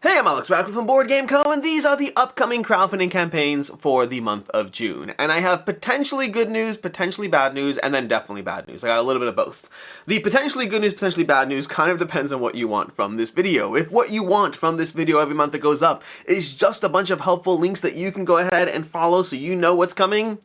Hey, I'm Alex Radcliffe from Board Game Co, and these are the upcoming crowdfunding campaigns for the month of June. And I have potentially good news, potentially bad news, and then definitely bad news. I got a little bit of both. The potentially good news, potentially bad news kind of depends on what you want from this video. If what you want from this video every month that goes up is just a bunch of helpful links that you can go ahead and follow so you know what's coming,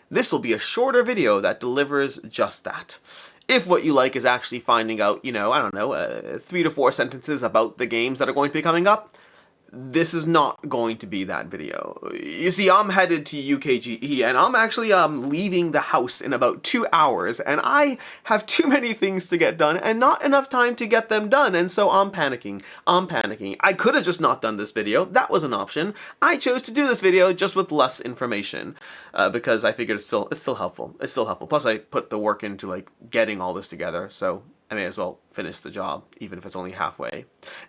this will be a shorter video that delivers just that. If what you like is actually finding out, I don't know, 3 to 4 sentences about the games that are going to be coming up, this is not going to be that video. You see, I'm headed to UKGE, and I'm actually leaving the house in about 2 hours, and I have too many things to get done, and not enough time to get them done, and so I'm panicking. I could have just not done this video. That was an option. I chose to do this video just with less information, because I figured it's still helpful. It's still helpful. Plus, I put the work into, getting all this together, so I may as well finish the job, even if it's only halfway.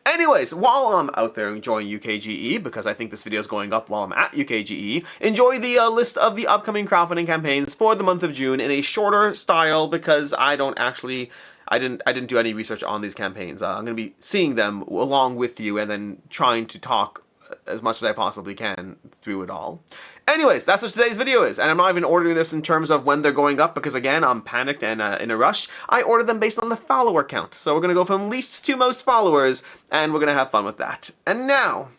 Anyways, while I'm out there enjoying UKGE, because I think this video is going up while I'm at UKGE, enjoy the list of the upcoming crowdfunding campaigns for the month of June in a shorter style, because I didn't do any research on these campaigns. I'm going to be seeing them along with you and then trying to talk as much as I possibly can through it all. Anyways, that's what today's video is, and I'm not even ordering this in terms of when they're going up, because again, I'm panicked and in a rush. I ordered them based on the follower count, so we're going to go from least to most followers, and we're going to have fun with that. And now,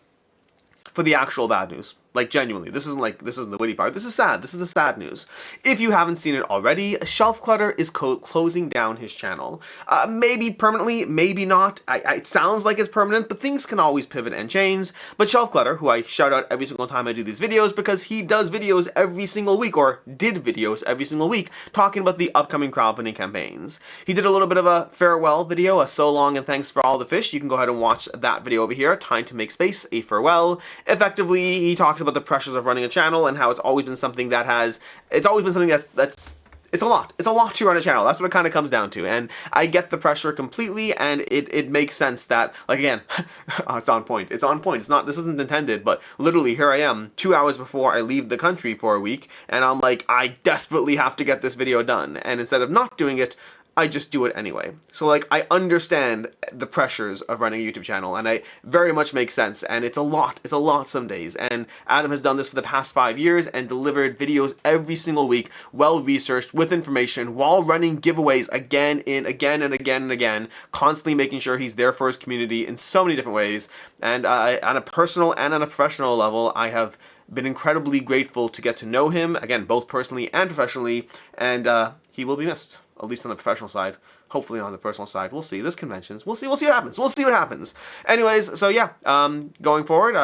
for the actual bad news. Genuinely, this isn't the witty part. This is sad. This is the sad news. If you haven't seen it already, Shelf Clutter is closing down his channel. Maybe permanently, maybe not. It sounds like it's permanent, but things can always pivot and change. But Shelf Clutter, who I shout out every single time I do these videos, because he does videos every single week, or did videos every single week, talking about the upcoming crowdfunding campaigns. He did a little bit of a farewell video, a so long and thanks for all the fish. You can go ahead and watch that video over here, Time to Make Space, a farewell. Effectively, he talks about the pressures of running a channel and how it's always been something that's it's a lot to run a channel. That's what it kind of comes down to, and I get the pressure completely, and it makes sense that, again, it's on point. This isn't intended, but literally here I am 2 hours before I leave the country for a week, and I'm like, I desperately have to get this video done, and instead of not doing it, I just do it anyway. So I understand the pressures of running a YouTube channel, and I very much makes sense, and it's a lot some days, and Adam has done this for the past 5 years and delivered videos every single week, well researched, with information, while running giveaways again and again, constantly making sure he's there for his community in so many different ways, and on a personal and on a professional level, I have been incredibly grateful to get to know him, again, both personally and professionally, and he will be missed. At least on the professional side. Hopefully on the personal side. We'll see. There's conventions. We'll see what happens. Anyways, so yeah, going forward,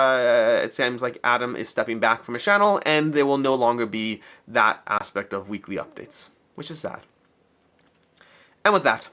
it seems like Adam is stepping back from his channel, and there will no longer be that aspect of weekly updates, which is sad. And with that,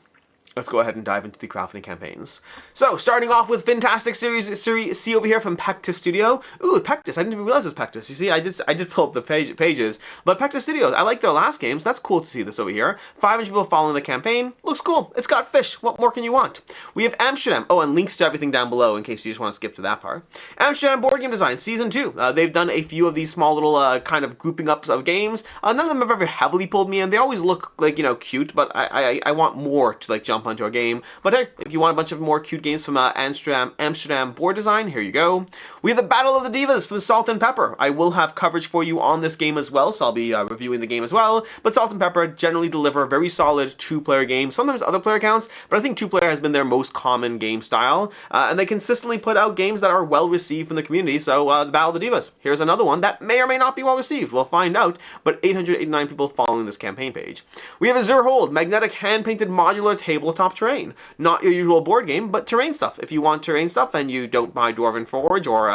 let's go ahead and dive into the crowdfunding campaigns. So, starting off with Fintastic Sea over here from Pectus Studio. Ooh, Pectus. I didn't even realize it was Pectus. You see, I did pull up the pages. But Pectus Studios, I like their last games. That's cool to see this over here. 500 people following the campaign. Looks cool. It's got fish. What more can you want? We have Amsterdam. Oh, and links to everything down below in case you just want to skip to that part. Amsterdam Board Game Design Season 2. They've done a few of these small little kind of grouping ups of games. None of them have ever heavily pulled me in. They always look cute, but I want more to jump onto a game. But hey, if you want a bunch of more cute games from Amsterdam Board Design, here you go. We have the Battle of the Divas from Salt and Pepper. I will have coverage for you on this game as well, so I'll be reviewing the game as well. But Salt and Pepper generally deliver very solid 2-player games, sometimes other player counts, but I think 2-player has been their most common game style, and they consistently put out games that are well received from the community. So the Battle of the Divas, here's another one that may or may not be well received. We'll find out, but 889 people following this campaign page. We have AzureHold, magnetic hand-painted modular tabletop terrain. Not your usual board game, but terrain stuff. If you want terrain stuff and you don't buy Dwarven Forge or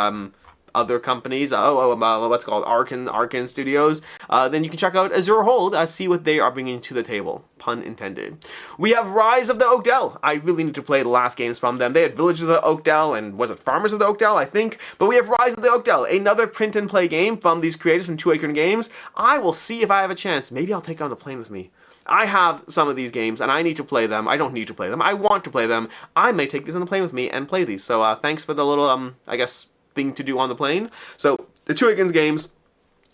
other companies, what's called Arkan Studios, then you can check out AzureHold, see what they are bringing to the table. Pun intended. We have Rise of the Oak Dell. I really need to play the last games from them. They had Villages of the Oak Dell and was it Farmers of the Oak Dell, I think. But we have Rise of the Oak Dell, another print and play game from these creators from 2 Acre Games. I will see if I have a chance. Maybe I'll take it on the plane with me. I have some of these games, and I need to play them. I don't need to play them. I want to play them. I may take these on the plane with me and play these. So thanks for the little, thing to do on the plane. So the 2 Acre games,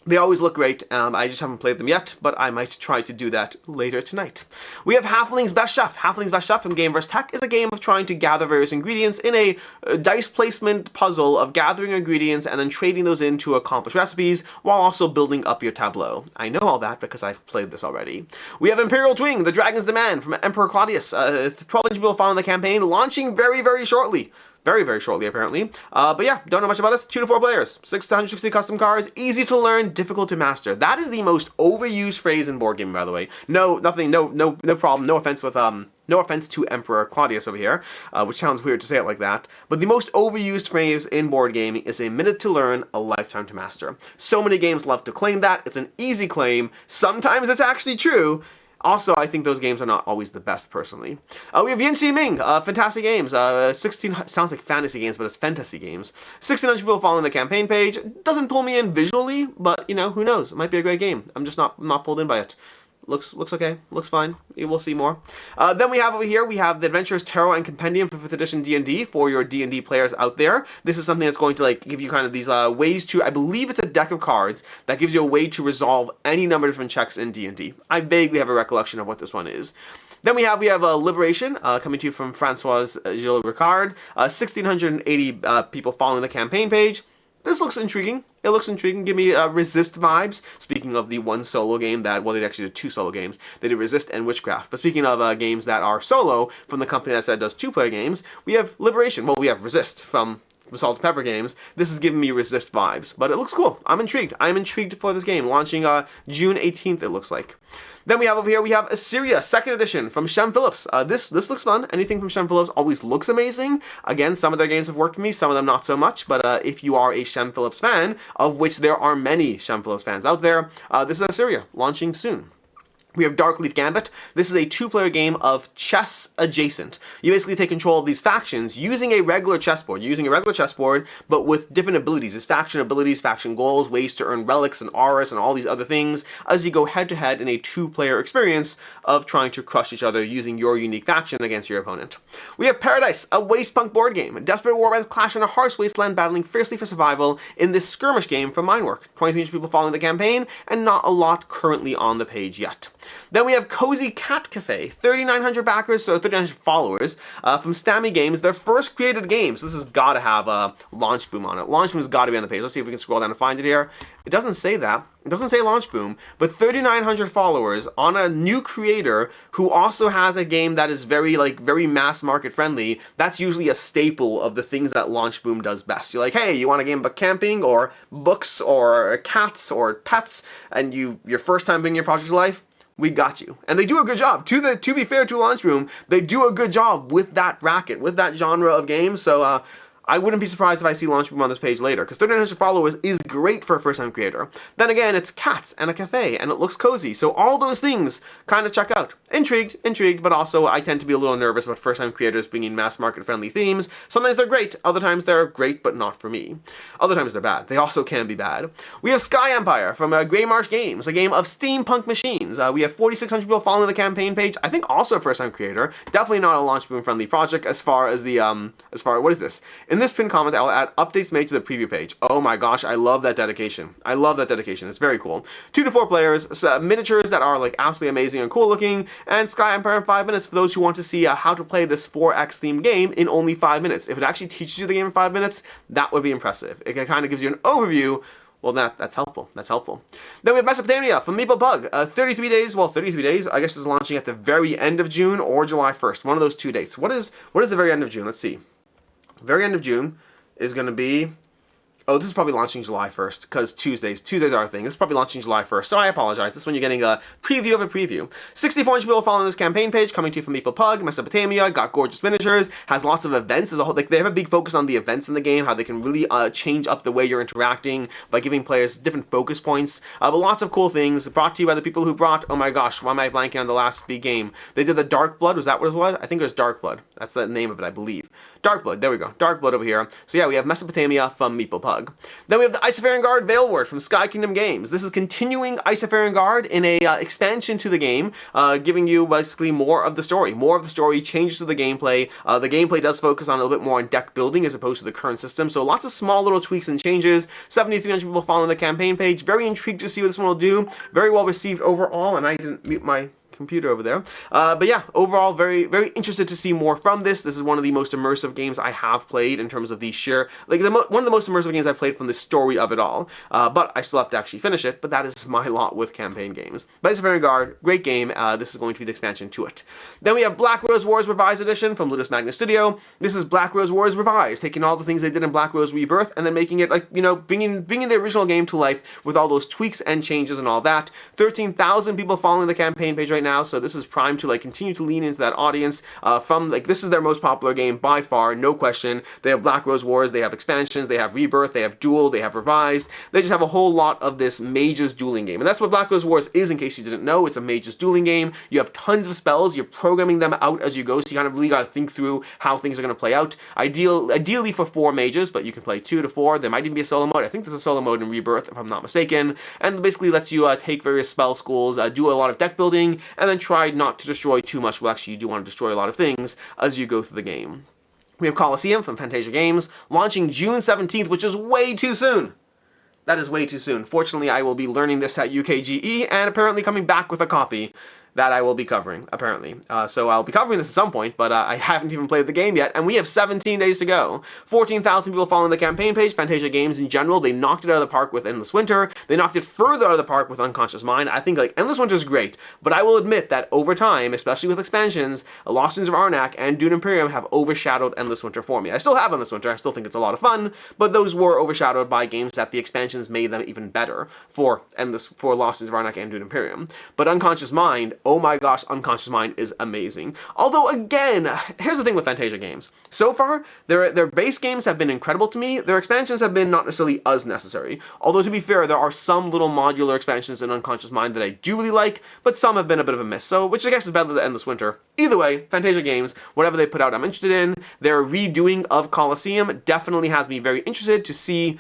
They always look great. I just haven't played them yet, but I might try to do that later tonight. We have Halfling's Best Chef. Halfling's Best Chef from Game vs. Tech is a game of trying to gather various ingredients in a dice placement puzzle of gathering ingredients and then trading those in to accomplish recipes while also building up your tableau. I know all that because I've played this already. We have Imperial Twing, The Dragon's Demand from Emperor Claudius. 12-inch bill following the campaign, launching very, very shortly. Very, very shortly, apparently. But yeah, don't know much about it. 2 to 4 players. 6 to 160 custom cards. Easy to learn, difficult to master. That is the most overused phrase in board gaming, by the way. No problem. No offense with no offense to Emperor Claudius over here, which sounds weird to say it like that. But the most overused phrase in board gaming is a minute to learn, a lifetime to master. So many games love to claim that. It's an easy claim. Sometimes it's actually true. Also, I think those games are not always the best, personally. We have Yinzi Ming, Fantastic Games. 16 sounds like fantasy games, but it's fantasy games. 1,600 people following the campaign page. Doesn't pull me in visually, but you know, who knows? It might be a great game. I'm just not pulled in by it. Looks okay. Looks fine. We'll see more. Then we have over here, we have the Adventurers Tarot and Compendium for 5th edition D&D for your D&D players out there. This is something that's going to like give you kind of these ways to, I believe it's a deck of cards that gives you a way to resolve any number of different checks in D&D. I vaguely have a recollection of what this one is. Then we have Liberation, coming to you from Francois Gilles Ricard. 1,680 people following the campaign page. This looks intriguing. It looks intriguing. Give me Resist vibes. Speaking of the one solo game that, well, they actually did 2 solo games. They did Resist and Witchcraft. But speaking of games that are solo from the company that said does 2-player games, we have Liberation. Well, we have Resist from Salt and Pepper Games. This is giving me Resist vibes. But it looks cool. I'm intrigued. I'm intrigued for this game. Launching June 18th, it looks like. Then we have over here, we have Assyria, 2nd edition from Shem Phillips. This looks fun. Anything from Shem Phillips always looks amazing. Again, some of their games have worked for me, some of them not so much. But if you are a Shem Phillips fan, of which there are many Shem Phillips fans out there, this is Assyria, launching soon. We have Darkleaf Gambit. This is a 2-player game of chess adjacent. You basically take control of these factions using a regular chessboard. You're using a regular chessboard, but with different abilities. There's faction abilities, faction goals, ways to earn relics and auras and all these other things as you go head-to-head in a 2-player experience of trying to crush each other using your unique faction against your opponent. We have Paradise, a wastepunk board game. Desperate warbands clash in a harsh wasteland, battling fiercely for survival in this skirmish game from Mindwork. 23 people following the campaign, and not a lot currently on the page yet. Then we have Cozy Cat Cafe, 3,900 backers, so 3,900 followers, from Stammy Games, their first created game. So this has got to have Launch Boom on it. Launch Boom's got to be on the page. Let's see if we can scroll down and find it here. It doesn't say that. It doesn't say Launch Boom, but 3,900 followers on a new creator who also has a game that is very mass market friendly. That's usually a staple of the things that Launch Boom does best. You're like, hey, you want a game about camping or books or cats or pets, and your first time bringing your project to life? We got you. And they do a good job. To be fair to Launch Boom, they do a good job with that bracket, with that genre of games. So I wouldn't be surprised if I see Launch Boom on this page later, because 3,900 followers is great for a first-time creator. Then again, it's cats and a cafe, and it looks cozy. So all those things kind of check out. Intrigued, but also I tend to be a little nervous about first-time creators bringing mass market-friendly themes. Sometimes they're great, other times they're great, but not for me. Other times they're bad. They also can be bad. We have Sky Empire from Grey Marsh Games, a game of steampunk machines. We have 4,600 people following the campaign page. I think also a first-time creator. Definitely not a Launch Boom-friendly project as far as what is this? In this pinned comment, I'll add updates made to the preview page. Oh my gosh, I love that dedication. It's very cool. 2 to 4 players, miniatures that are like absolutely amazing and cool looking, and Sky Empire in 5 minutes for those who want to see how to play this 4X themed game in only 5 minutes. If it actually teaches you the game in 5 minutes, that would be impressive. It kind of gives you an overview. Well, that's helpful. Then we have Mesopotamia from Meeple Pug. 33 days, I guess is launching at the very end of June or July 1st. One of those 2 dates. What is the very end of June? Let's see. Very end of June is going to be... Oh, this is probably launching July 1st, because Tuesdays are a thing. This is probably launching July 1st, so I apologize. This one you're getting a preview of a preview. 64-inch people following this campaign page, coming to you from Meeple Pug, Mesopotamia, got gorgeous miniatures, has lots of events as a whole. Like, they have a big focus on the events in the game, how they can really change up the way you're interacting by giving players different focus points. But lots of cool things brought to you by the people who brought, oh my gosh, why am I blanking on the last big game? They did the Dark Blood, was that what it was? I think it was Dark Blood. That's the name of it, I believe. Dark Blood, there we go. Dark Blood over here. So yeah, we have Mesopotamia from Meeple Pug. plug. Then we have the Isofarian Guard Veilward from Sky Kingdom Games. This is continuing Isofarian Guard in a expansion to the game, giving you basically more of the story. More of the story, changes to the gameplay. The gameplay does focus on a little bit more on deck building as opposed to the current system, so lots of small little tweaks and changes. 7,300 people following the campaign page. Very intrigued to see what this one will do. Very well received overall, and I didn't mute my computer over there. But yeah, overall, very, very interested to see more from this. This is one of the most immersive games I have played in terms of the sheer, like one of the most immersive games I've played from the story of it all. But I still have to actually finish it, but that is my lot with campaign games. But it's a very guard, great game. This is going to be the expansion to it. Then we have Black Rose Wars Revised Edition from Ludus Magnus Studio. This is Black Rose Wars Revised, taking all the things they did in Black Rose Rebirth and then making it like, you know, bringing the original game to life with all those tweaks and changes and all that. 13,000 people following the campaign page right now, so this is primed to like continue to lean into that audience. From like, this is their most popular game by far, no question. They have Black Rose Wars, they have expansions, they have Rebirth, they have Duel, they have Revised. They just have a whole lot of this mages dueling game, and that's what Black Rose Wars is. In case you didn't know, it's a mages dueling game. You have tons of spells, you're programming them out as you go, so you kind of really got to think through how things are going to play out. Ideally for 4 mages, but you can play 2 to 4. There might even be a solo mode. I think there's a solo mode in Rebirth, if I'm not mistaken, and basically lets you take various spell schools, do a lot of deck building, and then try not to destroy too much. Well, actually, you do want to destroy a lot of things as you go through the game. We have Colosseum from Fantasia Games, launching June 17th, which is way too soon. That is way too soon. Fortunately, I will be learning this at UKGE, and apparently coming back with a copy that I will be covering, apparently. So I'll be covering this at some point, but I haven't even played the game yet, and we have 17 days to go. 14,000 people following the campaign page. Fantasia Games in general, they knocked it out of the park with Endless Winter. They knocked it further out of the park with Unconscious Mind. I think like Endless Winter is great, but I will admit that over time, especially with expansions, Lost Winds of Arnak and Dune Imperium have overshadowed Endless Winter for me. I still have Endless Winter, I still think it's a lot of fun, but those were overshadowed by games that the expansions made them even better for Lost Winds of Arnak and Dune Imperium. But Unconscious Mind, oh my gosh, Unconscious Mind is amazing. Although, again, here's the thing with Fantasia Games. So far, their base games have been incredible to me. Their expansions have been not necessarily as necessary. Although, to be fair, there are some little modular expansions in Unconscious Mind that I do really like, but some have been a bit of a miss. So, which I guess is better than Endless Winter. Either way, Fantasia Games, whatever they put out, I'm interested in. Their redoing of Colosseum definitely has me very interested to see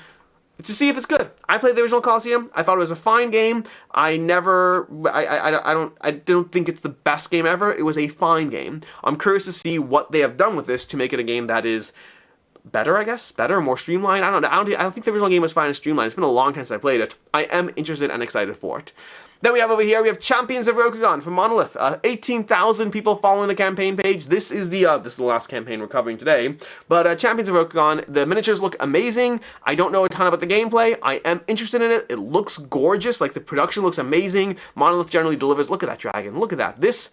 if it's good. I played the original Colosseum. I thought it was a fine game. I don't think it's the best game ever. It was a fine game. I'm curious to see what they have done with this to make it a game that is better, I guess? Better, more streamlined? I don't know. I don't think the original game was fine and streamlined. It's been a long time since I played it. I am interested and excited for it. Then we have over here, we have Champions of Rokugan from Monolith. 18,000 people following the campaign page. This is the last campaign we're covering today. But Champions of Rokugan, the miniatures look amazing. I don't know a ton about the gameplay. I am interested in it. It looks gorgeous. Like, the production looks amazing. Monolith generally delivers. Look at that dragon. Look at that. This...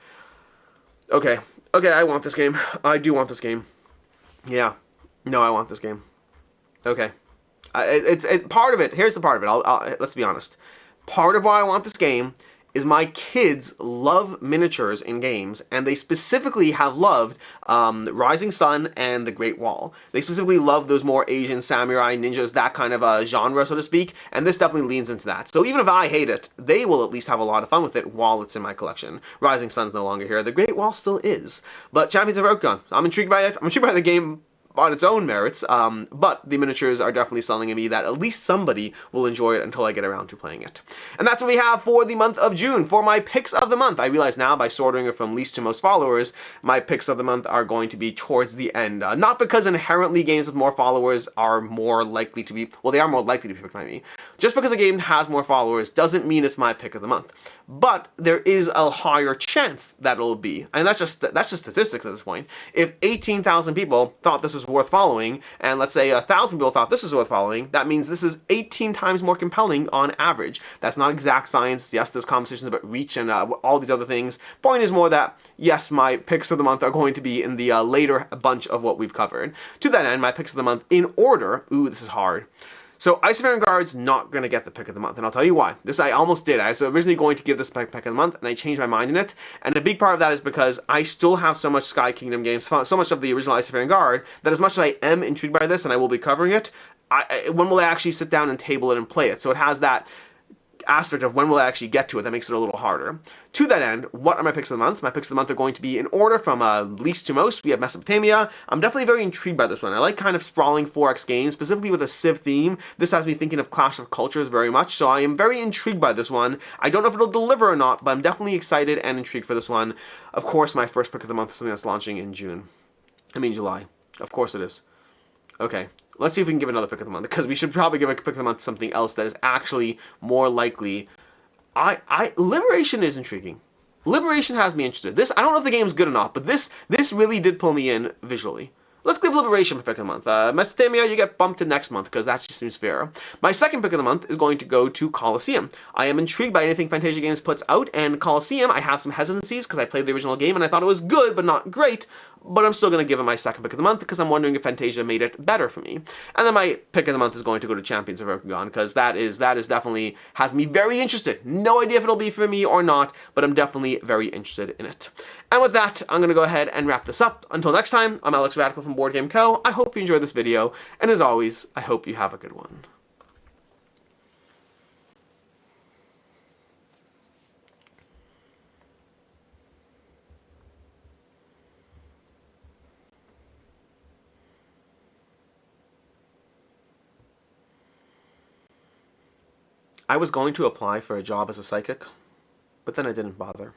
Okay, I want this game. I do want this game. Yeah. No, I want this game. Okay. It's part of it. Here's the part of it. Let's be honest. Part of why I want this game is my kids love miniatures in games, and they specifically have loved Rising Sun and The Great Wall. They specifically love those more Asian samurai ninjas, that kind of genre, so to speak, and this definitely leans into that. So even if I hate it, they will at least have a lot of fun with it while it's in my collection. Rising Sun's no longer here. The Great Wall still is. But Champions of Rokugan, I'm intrigued by it. I'm intrigued by the game on its own merits, but the miniatures are definitely selling me that at least somebody will enjoy it until I get around to playing it. And that's what we have for the month of June. For my picks of the month, I realize now by sorting it from least to most followers, my picks of the month are going to be towards the end. Not because inherently games with more followers are more likely to be, well, they are more likely to be picked by me. Just because a game has more followers doesn't mean it's my pick of the month. But there is a higher chance that it'll be, and that's just statistics at this point. If 18,000 people thought this was worth following, and let's say 1,000 people thought this was worth following, that means this is 18 times more compelling on average. That's not exact science. Yes, there's conversations about reach and all these other things. Point is more that, yes, my picks of the month are going to be in the later bunch of what we've covered. To that end, my picks of the month in order, ooh, this is hard. So Isofarian Guard's not going to get the pick of the month, and I'll tell you why. This I almost did. I was originally going to give this pick of the month, and I changed my mind in it. And a big part of that is because I still have so much Sky Kingdom games, so much of the original Isofarian Guard, that as much as I am intrigued by this, and I will be covering it, when will I actually sit down and table it and play it? So it has that aspect of when will I actually get to it that makes it a little harder. To that end, what are my picks of the month? My picks of the month are going to be in order from least to most. We have Mesopotamia. I'm definitely very intrigued by this one. I like kind of sprawling 4X games, specifically with a Civ theme. This has me thinking of Clash of Cultures very much, so I am very intrigued by this one. I don't know if it'll deliver or not, but I'm definitely excited and intrigued for this one. Of course, my first pick of the month is something that's launching in July. Of course it is. Okay. Let's see if we can give another pick of the month, because we should probably give a pick of the month to something else that is actually more likely. Liberation is intriguing. Liberation has me interested. This, I don't know if the game's good or not, but this really did pull me in visually. Let's give Liberation a pick of the month. Mesopotamia, you get bumped to next month, because that just seems fair. My second pick of the month is going to go to Colosseum. I am intrigued by anything Fantasia Games puts out, and Colosseum, I have some hesitancies, because I played the original game, and I thought it was good, but not great. But I'm still going to give it my second pick of the month, because I'm wondering if Fantasia made it better for me. And then my pick of the month is going to go to Champions of Rokugan, because that is definitely, has me very interested. No idea if it'll be for me or not, but I'm definitely very interested in it. And with that, I'm going to go ahead and wrap this up. Until next time, I'm Alex Radical from Board Game Co. I hope you enjoyed this video, and as always, I hope you have a good one. I was going to apply for a job as a psychic, but then I didn't bother.